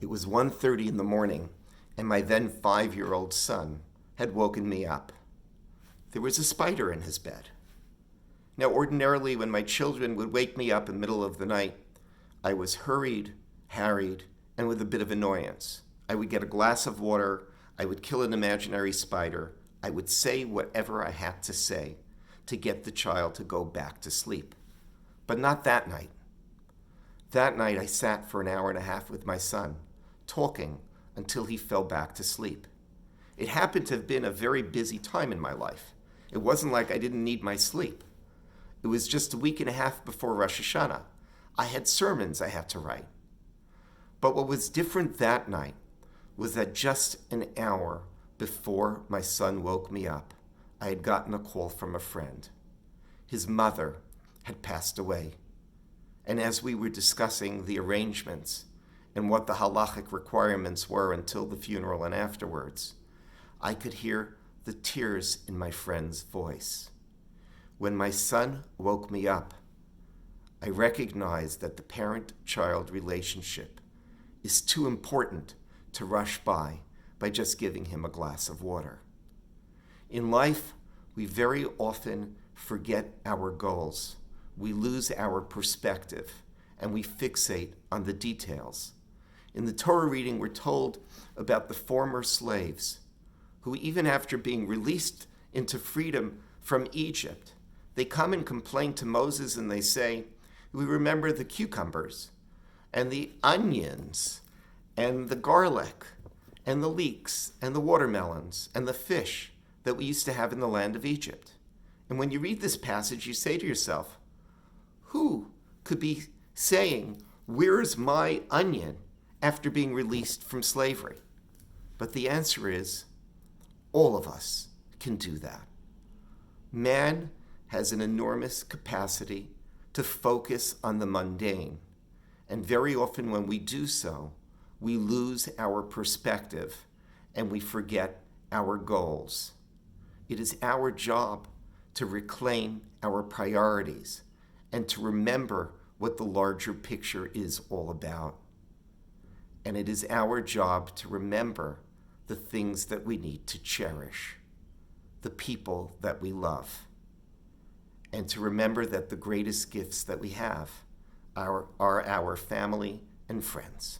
It was 1:30 in the morning, and my then 5-year-old son had woken me up. There was a spider in his bed. Now, ordinarily, when my children would wake me up in the middle of the night, I was hurried, harried, and with a bit of annoyance. I would get a glass of water, I would kill an imaginary spider, I would say whatever I had to say to get the child to go back to sleep. But not that night. That night, I sat for an hour and a half with my son, talking until he fell back to sleep. It happened to have been a very busy time in my life. It wasn't like I didn't need my sleep. It was just a week and a half before Rosh Hashanah. I had sermons I had to write. But what was different that night was that just an hour before my son woke me up, I had gotten a call from a friend. His mother had passed away. And as we were discussing the arrangements and what the halachic requirements were until the funeral and afterwards, I could hear the tears in my friend's voice. When my son woke me up, I recognized that the parent-child relationship is too important to rush by just giving him a glass of water. In life, we very often forget our goals. We lose our perspective, and we fixate on the details. In the Torah reading, we're told about the former slaves who, even after being released into freedom from Egypt, they come and complain to Moses and they say, we remember the cucumbers and the onions and the garlic and the leeks and the watermelons and the fish that we used to have in the land of Egypt. And when you read this passage, you say to yourself, who could be saying, where's my onion after being released from slavery? But the answer is, all of us can do that. Man has an enormous capacity to focus on the mundane. And very often when we do so, we lose our perspective and we forget our goals. It is our job to reclaim our priorities and to remember what the larger picture is all about. And it is our job to remember the things that we need to cherish, the people that we love, and to remember that the greatest gifts that we have are our family and friends.